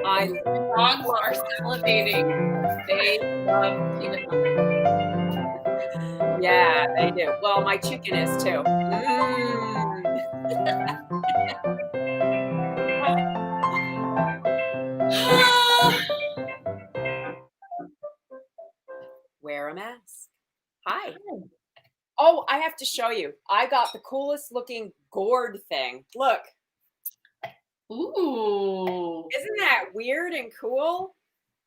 Dogs are salivating. They love peanut butter. Yeah, they do. Well, my chicken is too. Wear a mask. Hi. Oh, I have to show you. I got the coolest looking gourd thing. Look, Ooh. isn't that weird and cool?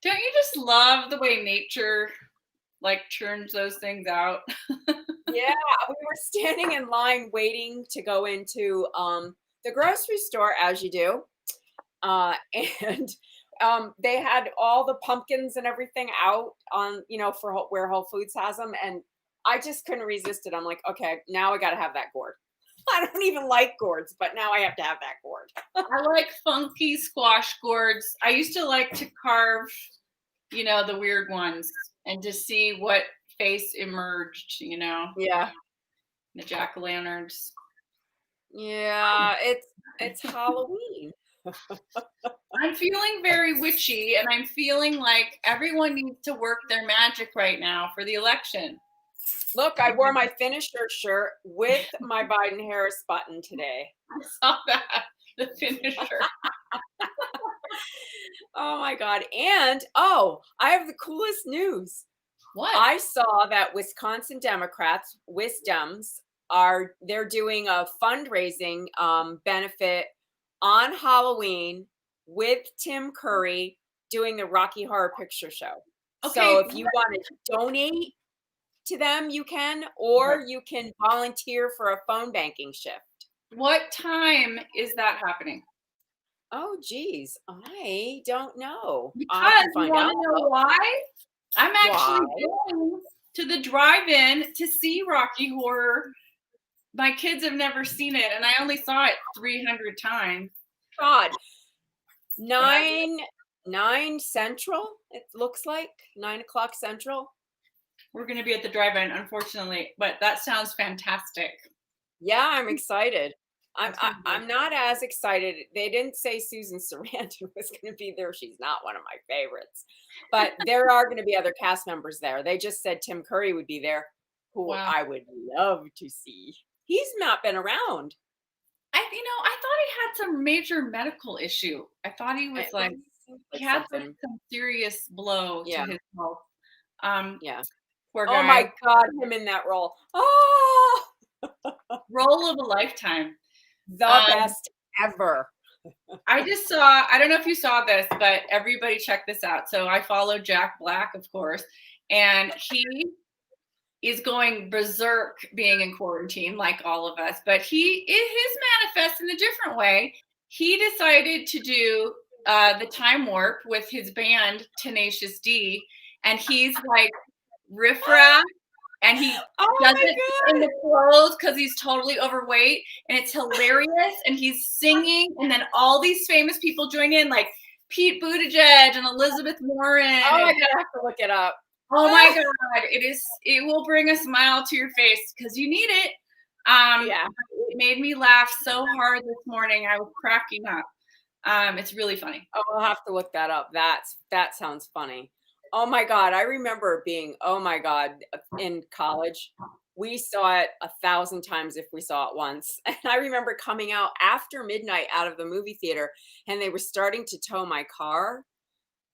Don't you just love the way nature like churns those things out? Yeah, we were standing in line waiting to go into the grocery store, as you do. And they had all the pumpkins and everything out on, for where Whole Foods has them. And I just couldn't resist it. I'm like, okay, now I got to have that gourd. I don't even like gourds, but now I have to have that gourd. I like funky squash gourds. I used to like to carve, the weird ones and to see what face emerged, Yeah. the jack-o'-lanterns. Yeah, it's Halloween. I'm feeling very witchy, and I'm feeling like everyone needs to work their magic right now for the election. Look, I wore my finisher shirt with my Biden-Harris button today. I saw that, the finisher. Oh my God. And I have the coolest news. What? I saw that Wisconsin Democrats, Wisdems, they're doing a fundraising benefit on Halloween with Tim Curry doing the Rocky Horror Picture Show. Okay. So if you want to donate to them, you can, or you can volunteer for a phone banking shift. What time is that happening? Oh, geez. I don't know. Because you want to know why? I'm actually going to the drive-in to see Rocky Horror. My kids have never seen it, and I only saw it 300 times. God. 9 Central, it looks like 9 o'clock Central. We're going to be at the drive-in, unfortunately, but that sounds fantastic. Yeah, I'm excited. I'm not as excited. They didn't say Susan Sarandon was going to be there. She's not one of my favorites, but there are going to be other cast members there. They just said Tim Curry would be there, who I would love to see. He's not been around. I thought he had some major medical issue. I thought he was he had some serious blow to his health. Yeah. Poor guy. Oh my God, him in that role. Oh, role of a lifetime. The best ever. I don't know if you saw this, but everybody check this out. So I follow Jack Black, of course, and he is going berserk being in quarantine like all of us, but his manifests in a different way. He decided to do the time warp with his band Tenacious D, and he's like riffraff, and he does it in the clothes because he's totally overweight, and it's hilarious, and he's singing, and then all these famous people join in, like Pete Buttigieg and Elizabeth Warren. Oh, I gotta have to look it up. Oh my God, it will bring a smile to your face because you need it. It made me laugh so hard this morning. I was cracking up. It's really funny. Oh, I'll have to look that up. That sounds funny. Oh my God. I remember being, in college. We saw it 1,000 times if we saw it once. And I remember coming out after midnight out of the movie theater, and they were starting to tow my car.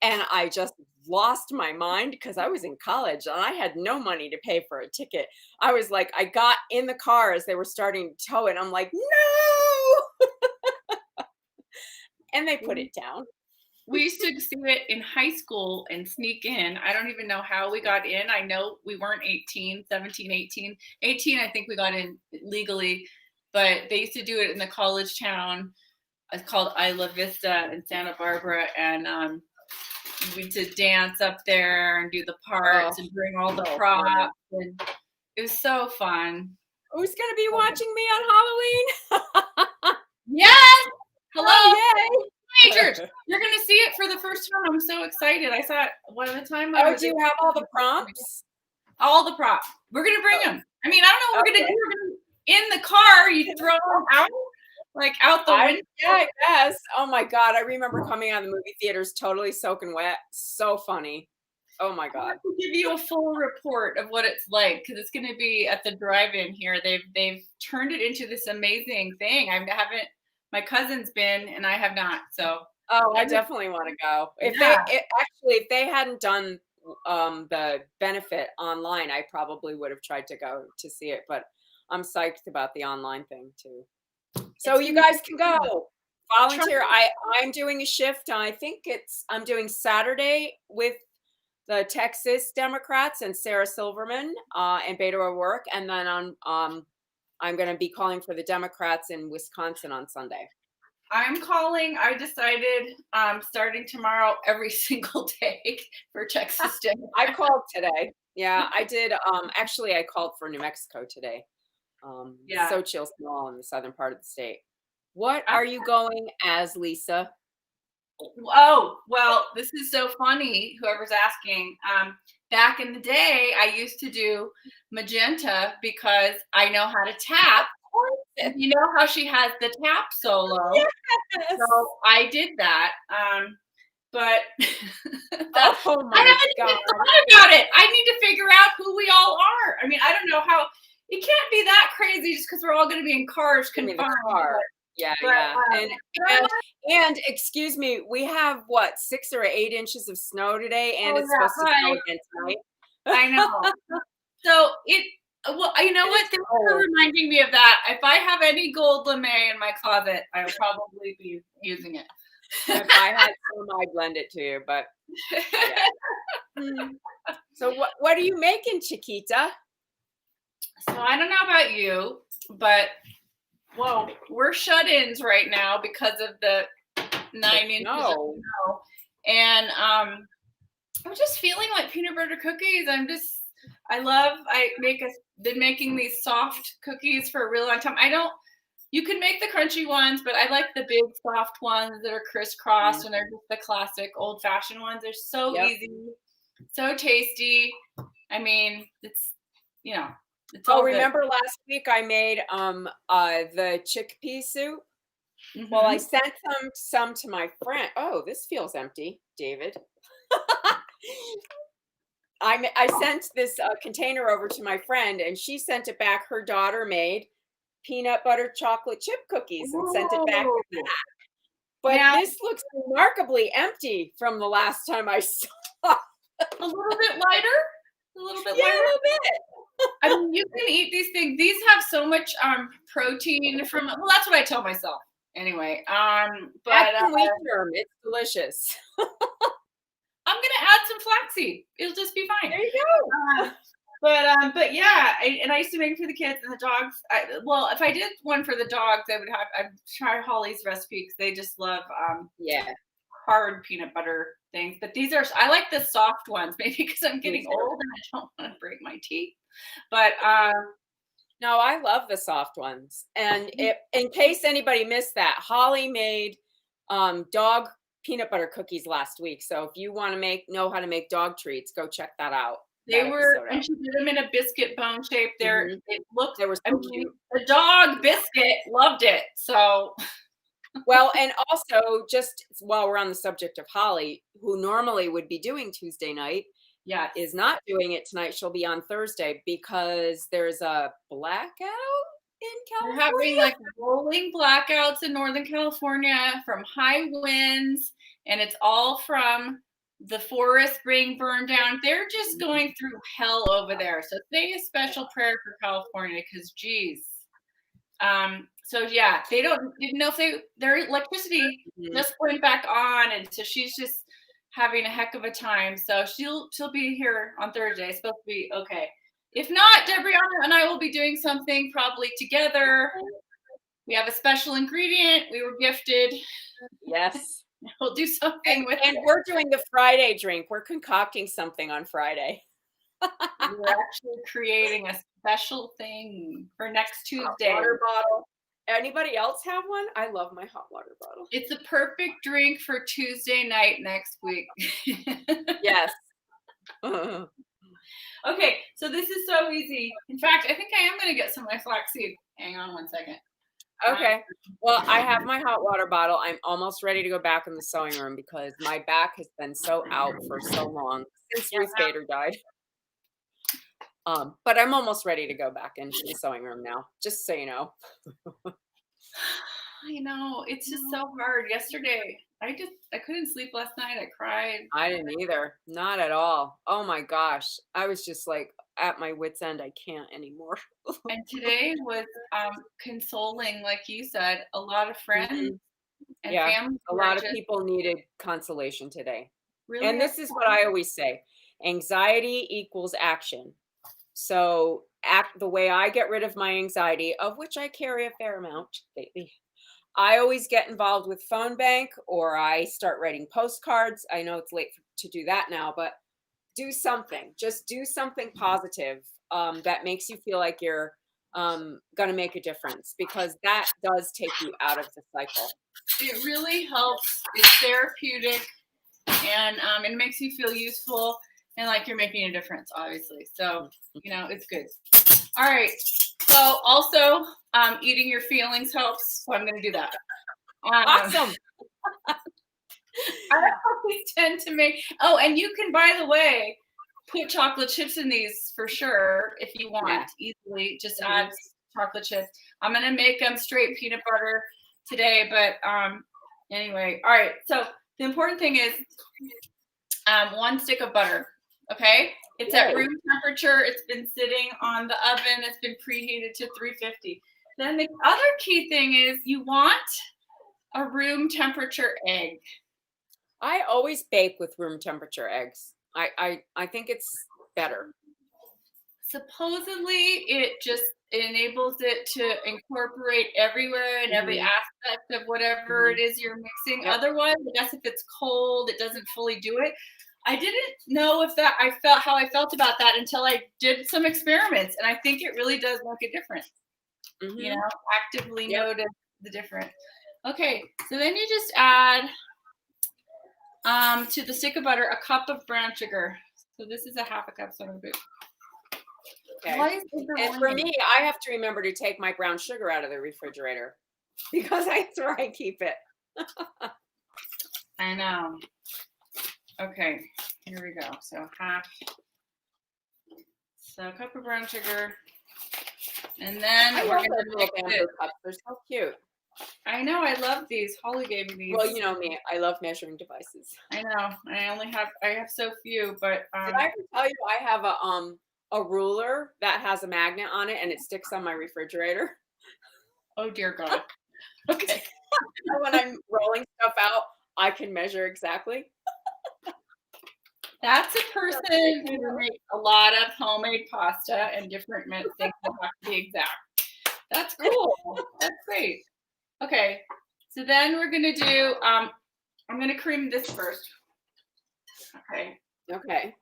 And I just lost my mind because I was in college and I had no money to pay for a ticket. I was like, I got in the car as they were starting to tow it. I'm like, no. And they put it down. We used to see it in high school and sneak in. I don't even know how we got in. I know we weren't 18, 17, 18. 18, I think we got in legally, but they used to do it in the college town. It's called Isla Vista in Santa Barbara. And we used to dance up there and do the parts and bring all the props. And it was so fun. Who's going to be watching me on Halloween? Yes! Hello! Oh, yay! Majors, you're going to see it for the first time. I'm so excited. I saw it one at a time. Do you have all the prompts? All the props. We're going to bring them. I mean, I don't know what we're going to do. In the car, you throw them out. like out the window. Yeah, I guess. Oh my God. I remember coming out of the movie theaters totally soaking wet. So funny. Oh my I God. have to give you a full report of what it's like because it's going to be at the drive-in here. They've turned it into this amazing thing. I haven't. My cousin's been, and I have not. So Oh, I definitely want to go. yeah, If they hadn't done the benefit online, I probably would have tried to go to see it, but I'm psyched about the online thing too. So it's you going to guys be can fun. go volunteer. I'm doing a shift. I think I'm doing Saturday with the Texas Democrats and Sarah Silverman and Beto O'Rourke, and then I'm going to be calling for the Democrats in Wisconsin on Sunday. I'm calling. I decided starting tomorrow every single day for Texas Day. I called today. Yeah, I did. Actually, I called for New Mexico today. Yeah. Xochitl Small in the southern part of the state. What I- are you going as, Lisa? oh, well, this is so funny. Whoever's asking. Back in the day, I used to do magenta because I know how to tap. You know how she has the tap solo. Yes. So I did that. But Oh I my haven't God. even thought about it. I need to figure out who we all are. I mean, I don't know how it can't be that crazy just because we're all going to be in cars Give me the confined. car. Yeah, But, yeah. but And excuse me, we have what, 6 or 8 inches of snow today, and oh it's yeah, supposed to snow hi. again tonight. I know. So well, you know It what? is Thanks for cold. reminding me of that. If I have any gold lame in my closet, I'll probably be using it. If I had some, I'd lend it to you, but yeah. So what are you making, Chiquita? So I don't know about you, but whoa, we're shut-ins right now because of the 9 inches of No. snow. And I'm just feeling like peanut butter cookies. Been making these soft cookies for a really long time. You can make the crunchy ones, but I like the big soft ones that are crisscrossed and they're just the classic old fashioned ones. They're so Yep. easy, so tasty. I mean, it's Oh, all good. remember last week I made the chickpea soup? Mm-hmm. Well, I sent some to my friend. Oh, this feels empty, David. I sent this container over to my friend, and she sent it back. Her daughter made peanut butter chocolate chip cookies and sent it back with that. But now, this looks remarkably empty from the last time I saw. a little bit lighter. A little bit Yeah, lighter. a little bit. I mean, you can eat these things. These have so much protein from. Well, that's what I tell myself anyway. But That's the wheat germ. It's delicious. I'm gonna add some flaxseed. It'll just be fine. There you go. But yeah, I used to make for the kids and the dogs. Well, if I did one for the dogs, I'd try Holly's recipe because they just love Yeah. hard peanut butter things. But I like the soft ones, maybe because I'm getting old and I don't want to break my teeth. But no, I love the soft ones. And in case anybody missed that, Holly made dog peanut butter cookies last week. So if you want to know how to make dog treats, go check that out. And she did them in a biscuit bone shape. It looked. They were so cute. The dog biscuit loved it. So. Well, and also just while we're on the subject of Holly, who normally would be doing Tuesday night, is not doing it tonight. She'll be on Thursday because there's a blackout in California. We're having like rolling blackouts in Northern California from high winds, and it's all from the forest being burned down. They're just going through hell over there. So say a special prayer for California because geez. So yeah, they didn't know if their electricity just went back on, and so she's just having a heck of a time. So she'll be here on Thursday. It's supposed to be okay. If not, Debriana and I will be doing something probably together. We have a special ingredient we were gifted. Yes. We'll do something with it. And we're doing the Friday drink. We're concocting something on Friday. We're actually creating a special thing for next Tuesday. Water bottle. Anybody else have one? I love my hot water bottle. It's a perfect drink for Tuesday night next week. Yes. Okay, so this is so easy. In fact, I think I am going to get some of my flaxseed. Hang on one second. Okay. Well, I have my hot water bottle. I'm almost ready to go back in the sewing room because my back has been so out for so long since Yeah, Ruth Bader died. But I'm almost ready to go back into the sewing room now, just so you know. I know. It's just so hard. Yesterday, I couldn't sleep last night. I cried. I didn't either. Not at all. Oh my gosh. I was just like at my wit's end. I can't anymore. And today was consoling, like you said. A lot of friends Mhm. and Yeah. family A were lot of just people needed consolation today. really And this is what I always say, anxiety equals action. So, act the way I get rid of my anxiety, of which I carry a fair amount lately. I always get involved with phone bank or I start writing postcards. I know it's late to do that now, but do something. Just do something positive that makes you feel like you're going to make a difference because that does take you out of the cycle. it really helps. It's therapeutic, and it makes you feel useful and like you're making a difference, obviously. So, it's good. All right. So, also, eating your feelings helps. So, I'm going to do that. Awesome. I always tend to make, oh, and you can, by the way, put chocolate chips in these for sure if you want Yeah. easily. Just Mhm. add chocolate chips. I'm going to make them straight peanut butter today, but anyway. All right. So, the important thing is 1 stick of butter. Okay. It's at Yay. room temperature. It's been sitting on the oven. It's been preheated to 350. Then the other key thing is you want a room temperature egg. I always bake with room temperature eggs. I think it's better. Supposedly, it enables it to incorporate everywhere and every Mhm. aspect of whatever it Mhm. is you're mixing. Yep. Otherwise, I guess if it's cold, it doesn't fully do it. I didn't know if that I felt how I felt about that until I did some experiments, and I think it really does make a difference. Mhm. Actively Yep. notice the difference. Okay, so then you just add to the stick of butter a cup of brown sugar. So this is a half a cup, so I'm gonna put. Okay. Why is it And for boiling? me, I have to remember to take my brown sugar out of the refrigerator because that's where I keep it. I know. Okay, here we go. So a cup of brown sugar, and then I we're love gonna those little mix it. bamboo cups. They're so cute. I know, I love these. Holly gave me Well, these. you know me. I love measuring devices. I know. I have so few, but Did I ever tell you I have a ruler that has a magnet on it and it sticks on my refrigerator? oh dear God. Okay. So when I'm rolling stuff out, I can measure exactly. That's a So great, person I who know. makes a lot of homemade pasta and different things that have to be exact. That's cool. That's great. Okay. So then we're gonna do I'm gonna cream this first. Okay. Okay.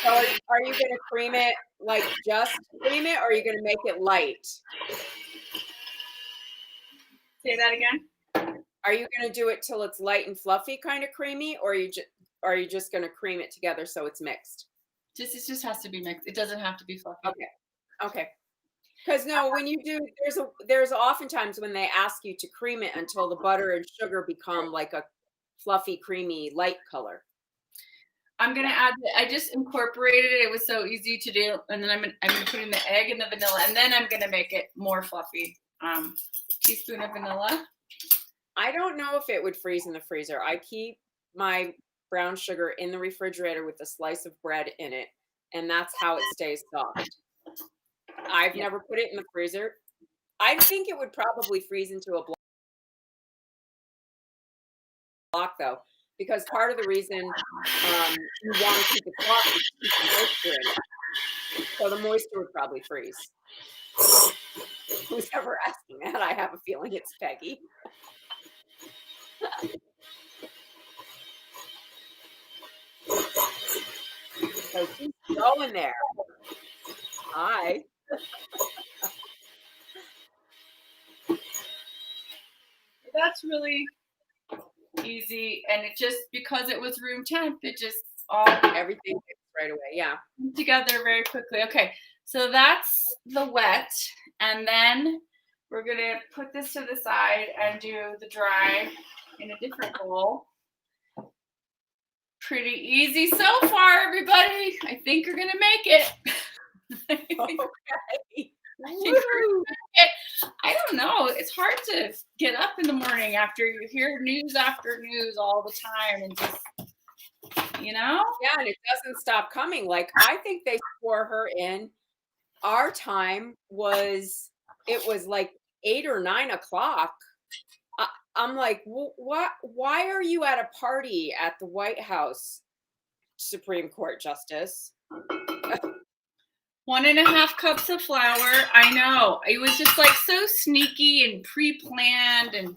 So are you gonna cream it like just cream it or are you gonna make it light? Say that again. Are you gonna do it till it's light and fluffy, kind of creamy, or are you just gonna cream it together so it's mixed? It just has to be mixed. It doesn't have to be fluffy. Okay. Okay. Because no, when you do, there's oftentimes when they ask you to cream it until the butter and sugar become like a fluffy, creamy, light color. I'm gonna add. I just incorporated it. It was so easy to do, and then I'm gonna put in the egg and the vanilla, and then I'm gonna make it more fluffy. Teaspoon of vanilla. I don't know if it would freeze in the freezer. I keep my brown sugar in the refrigerator with a slice of bread in it, and that's how it stays soft. I've Yeah. never put it in the freezer. I think it would probably freeze into a block though, because part of the reason you want to keep it soft is to keep the moisture in it. So the moisture would probably freeze. Who's ever asking that? I have a feeling it's Peggy. So she's going there. Hi. That's really easy, and it just because it was room temp, it just all Everything right away. Yeah. together very quickly. Okay, so that's the wet, and then We're gonna put this to the side and do the dry in a different bowl. Pretty easy so far, everybody. I think you're gonna make it. Okay. I don't know. It's hard to get up in the morning after you hear news after news all the time and just, Yeah, and it doesn't stop coming. Like, I think they swore her in. Our time was, it was like 8 or 9 o'clock. I'm like, what? Why are you at a party at the White House, Supreme Court Justice? 1.5 cups of flour. I know. It was just like so sneaky and pre-planned and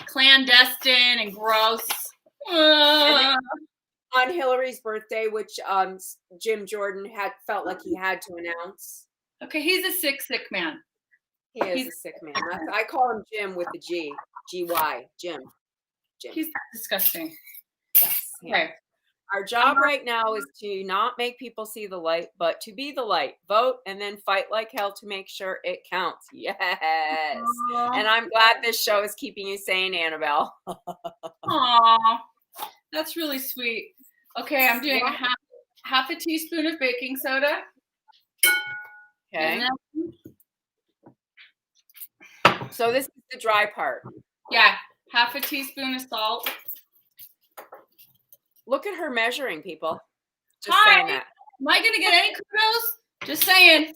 clandestine and gross. And on Hillary's birthday, which Jim Jordan had felt like he had to announce. Okay, he's a sick man. He is a sick man. I call him Jim with the G. G-Y. Jim. He's disgusting. Yes. Okay. Our job right now is to not make people see the light, but to be the light. Vote and then fight like hell to make sure it counts. Yes. And I'm glad this show is keeping you sane, Annabelle. Aw, that's really sweet. Okay, I'm doing half a teaspoon of baking soda. Okay. So this is the dry part. Yeah, half a teaspoon of salt. Look at her measuring, people. Just saying that. Am I gonna get any kudos? Just saying.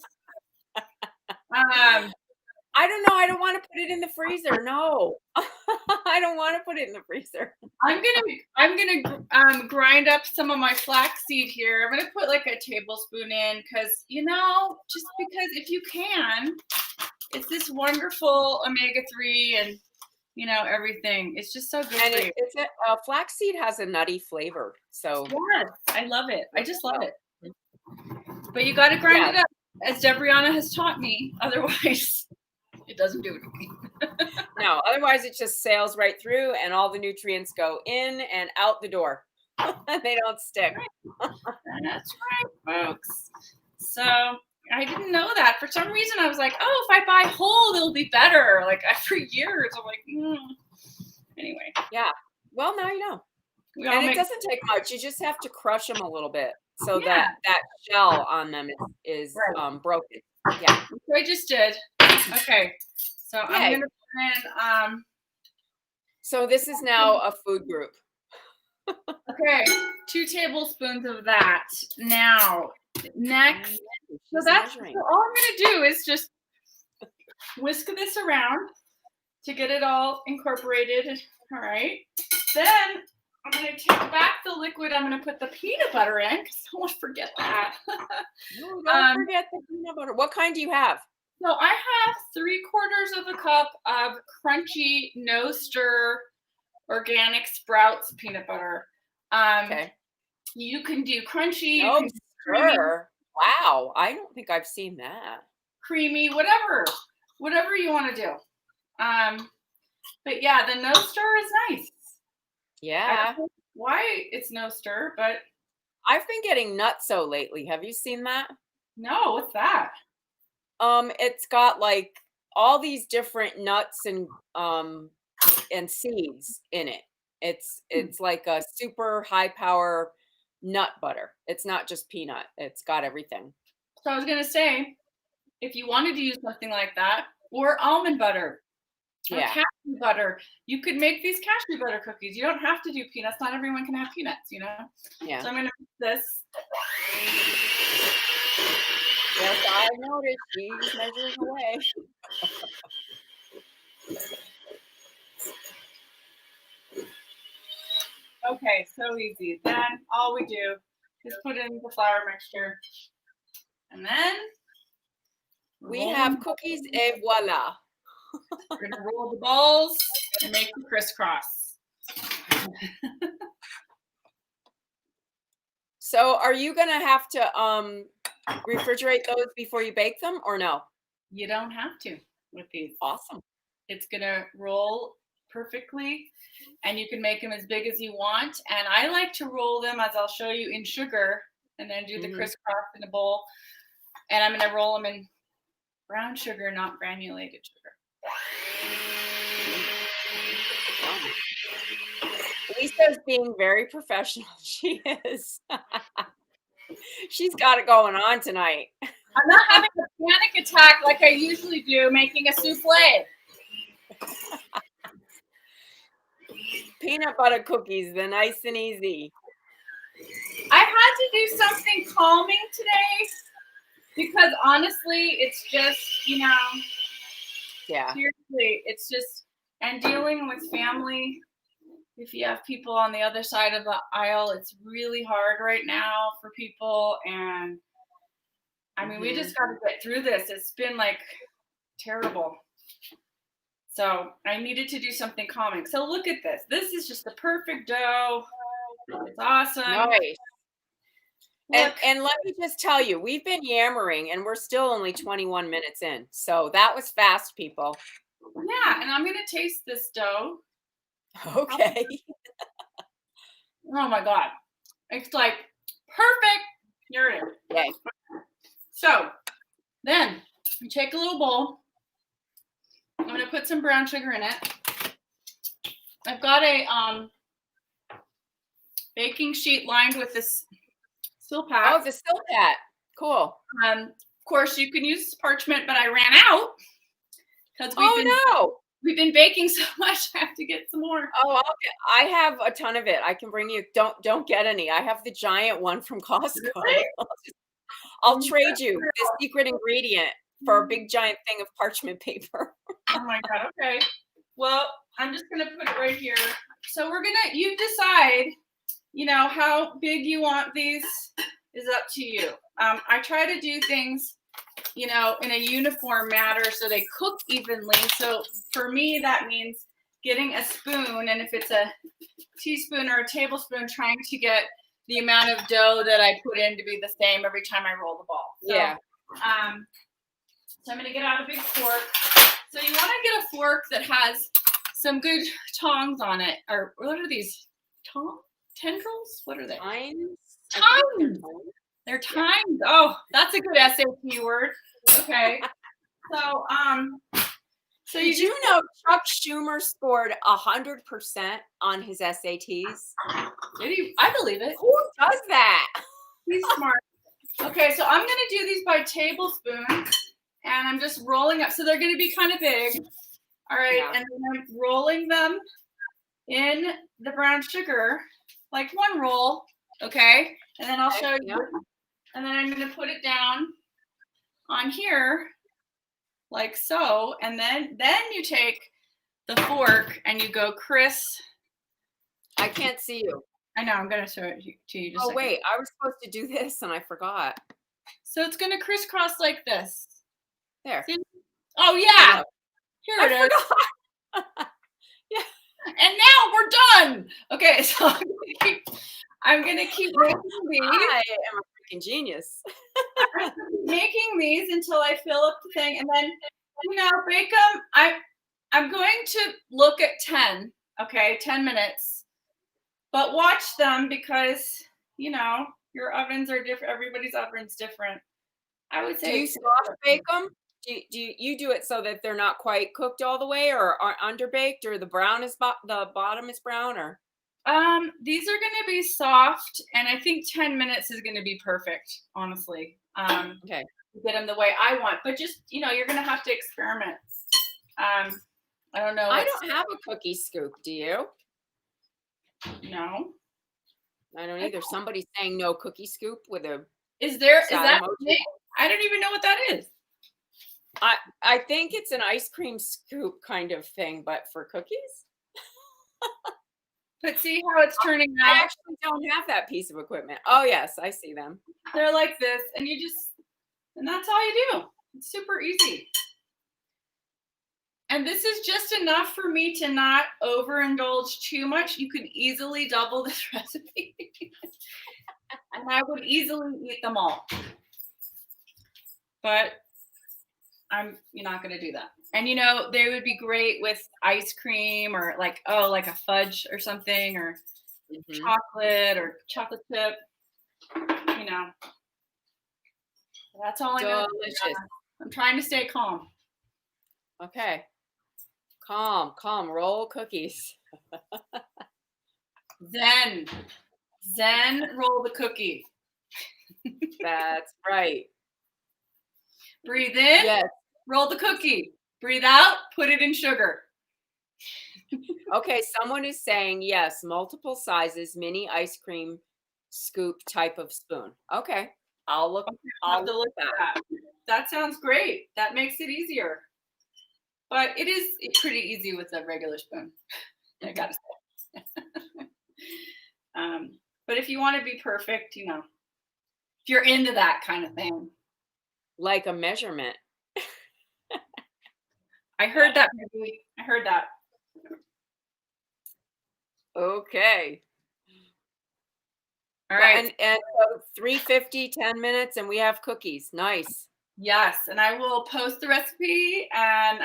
I don't know. I don't want to put it in the freezer. No, I don't want to put it in the freezer. I'm gonna grind up some of my flaxseed here. I'm gonna put like a tablespoon in because just because if you can, it's this wonderful omega-3 and everything. It's just so good. And flaxseed has a nutty flavor. So yes, I love it. I just love it. But you got to grind it up, as Debriana has taught me. Otherwise, it doesn't do anything. No, otherwise it just sails right through, and all the nutrients go in and out the door. They don't stick. That's right, folks. So I didn't know that. For some reason, I was like, oh, if I buy whole, it'll be better. Like for years, I'm like, Anyway. Yeah. Well, now you know. And it doesn't take much. You just have to crush them a little bit so that shell on them is broken. Yeah. Which I just did. Okay. So I'm going to put in. So this is now a food group. Okay. 2 tablespoons of that. Now, next. So all I'm going to do is just whisk this around to get it all incorporated. All right. Then I'm going to take back the liquid. I'm going to put the peanut butter in because I don't want to forget that. No, don't forget the peanut butter. What kind do you have? So I have 3/4 of a cup of crunchy, no stir, organic Sprouts peanut butter. Okay. You can do crunchy. No stir. Wow. I don't think I've seen that. Creamy, whatever you want to do. But yeah, the no stir is nice. Yeah. I don't know why it's no stir, but I've been getting nutso lately. Have you seen that? No, what's that? It's got like all these different nuts and seeds in it. It's like a super high power nut butter. It's not just peanut. It's got everything. So I was gonna say, if you wanted to use something like that, or almond butter, or cashew butter, you could make these cashew butter cookies. You don't have to do peanuts. Not everyone can have peanuts, Yeah. So I'm gonna put this. Yes, I noticed she's measuring away. Okay, so easy. Then all we do is put in the flour mixture. And then we have cookies et voila. We're going to roll the balls and make them crisscross. So are you going to have to refrigerate those before you bake them or no? You don't have to with these. Awesome. It's going to roll perfectly, and you can make them as big as you want. And I like to roll them, as I'll show you, in sugar and then do the crisscross in a bowl. And I'm going to roll them in brown sugar, not granulated sugar. Yum. Lisa's being very professional. She is. She's got it going on tonight. I'm not having a panic attack like I usually do making a souffle. Peanut butter cookies, they're nice and easy. I've had to do something calming today because honestly, it's just, Yeah. seriously, it's just, and dealing with family, if you have people on the other side of the aisle, it's really hard right now for people. And I mean, we Mhm. just got to get through this. It's been like terrible. So I needed to do something calming. So look at this. This is just the perfect dough. It's awesome. Nice. Look, And let me just tell you, we've been yammering and we're still only 21 minutes in. So that was fast, people. yeah, and I'm gonna taste this dough. Okay. Oh my god, it's like perfect. Here it is. Okay. So then you take a little bowl. I'm gonna put some brown sugar in it. I've got a baking sheet lined with this Silpat. Oh, the Silpat. Cool. Of course, you can use parchment, but I ran out because we've been baking so much. I have to get some more. Oh, I have a ton of it. I can bring you. Don't get any. I have the giant one from Costco. Really? I'll trade you the secret ingredient for a big giant thing of parchment paper. Oh my god. Okay. Well, I'm just gonna put it right here. So you decide, how big you want these is up to you. I try to do things, in a uniform manner so they cook evenly. So for me, that means getting a spoon, and if it's a teaspoon or a tablespoon, trying to get the amount of dough that I put in to be the same every time I roll the ball. So, Yeah. So I'm going to get out a big fork. So you want to get a fork that has some good tongs on it. Or what are these? Tendrils? What are they? Tines? Tines. They're tines. Oh, that's a good SAT word. Okay. So, Did you know Chuck Schumer scored 100% on his SATs? Did he? I believe it. Who does that? He's smart. Okay, so I'm gonna do these by tablespoon, and I'm just rolling up. So they're gonna be kind of big. All right, Yeah. and then I'm rolling them in the brown sugar, like one roll. Okay, and then I'll show you. Yeah. And then I'm gonna put it down on here, like so, and then you take the fork and you go, Chris. I can't see you. I know, I'm gonna show it to you. Just Oh, wait, I was supposed to do this and I forgot. So it's gonna crisscross like this. There. See? Oh yeah, here it is. Forgot. Yeah. And now we're done. Okay, so I'm gonna keep making these. I am a freaking genius. Making these until I fill up the thing, and then bake them. I'm going to look at 10. Okay, 10 minutes. But watch them because your ovens are different. Everybody's oven's different. I would say. Do you soft bake them? Do you do it so that they're not quite cooked all the way, or are underbaked, or the bottom is brown, or? These are gonna be soft, and I think 10 minutes is gonna be perfect, honestly. Okay. Get them the way I want, but just you're gonna have to experiment. I don't know. I don't have a cookie scoop. Do you? No. I don't either. Somebody's saying no cookie scoop with a. Is that emoji. thing? I don't even know what that is. I think it's an ice cream scoop kind of thing, but for cookies. But see how it's turning out? I actually don't have that piece of equipment. Oh yes, I see them. They're like this, and that's all you do. It's super easy. And this is just enough for me to not overindulge too much. You can easily double this recipe. And I would easily eat them all. But you're not going to do that. And they would be great with ice cream or like a fudge or something, or chocolate or chocolate chip. That's all I know. Delicious. I'm trying to stay calm. Okay. Calm, roll cookies. Zen, roll the cookie. That's right. Breathe in, Yes. roll the cookie. Breathe out, put it in sugar. Okay, someone is saying yes, multiple sizes, mini ice cream scoop type of spoon. Okay, I'll look. I'll I'll have to look look at at that. that. That sounds great. That makes it easier. But it is pretty easy with a regular spoon. I gotta say. But if you want to be perfect, if you're into that kind of thing. Like a measurement. I heard that, maybe. I heard that. Okay. All right. And so 350, 10 minutes, and we have cookies. Nice. Yes, and I will post the recipe, and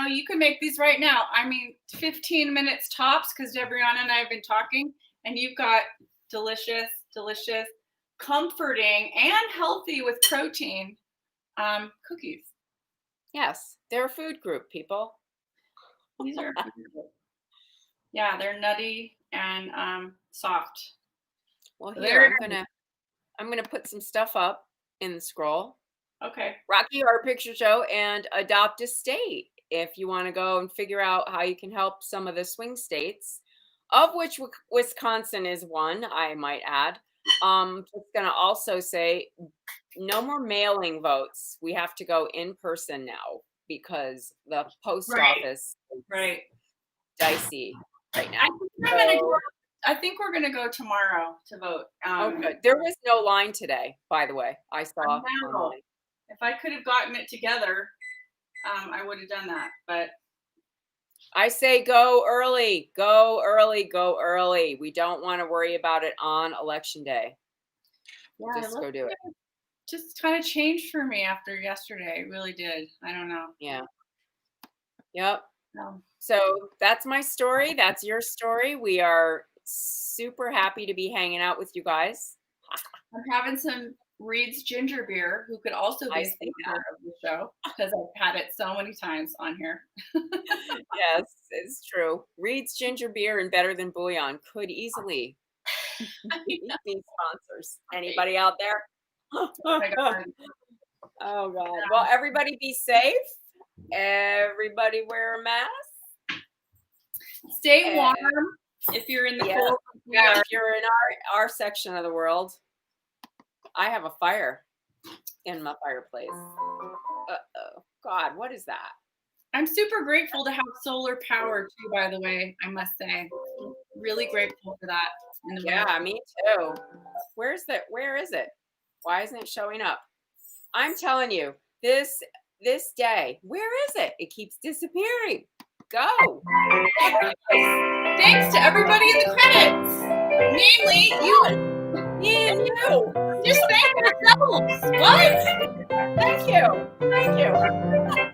you can make these right now. 15 minutes tops, because Debriana and I have been talking, and you've got delicious, comforting, and healthy with protein cookies. Yes, they're a food group, people. These are, yeah, they're nutty and soft. Well, So here I'm gonna put some stuff up in the scroll. Okay. Rocky Horror Picture Show and Adopt a State. If you want to go and figure out how you can help some of the swing states, of which Wisconsin is one, I might add. Just gonna also say no more mailing votes. We have to go in person now because the post office is dicey right now. I think we're gonna go tomorrow to vote. Okay. There was no line today, by the way. I saw online. If I could have gotten it together, I would have done that. But I say go early, go early, go early. We don't want to worry about it on election day. yeah, Just go do it. Just kind of changed for me after yesterday. It really did. I don't know. Yeah. Yep. No. So that's my story. That's your story. We are super happy to be hanging out with you guys. I'm having some Reed's ginger beer, who could also be a speaker of the show, because I've had it so many times on here. Yes, it's true. Reed's ginger beer and Better Than Bouillon could easily be sponsors. Anybody out there? Oh my God. Oh God. Well, everybody be safe. Everybody wear a mask. Stay warm if you're in the cold. Yeah, if you're in our section of the world. I have a fire in my fireplace. Uh-oh. God, what is that? I'm super grateful to have solar power too, by the way, I must say. Really grateful for that. Yeah, me too. Where is it? Why isn't it showing up? I'm telling you, this day, where is it? It keeps disappearing. Go. Thanks to everybody in the credits. Namely, you. Me and you. Just thank yourselves. What? Thank you.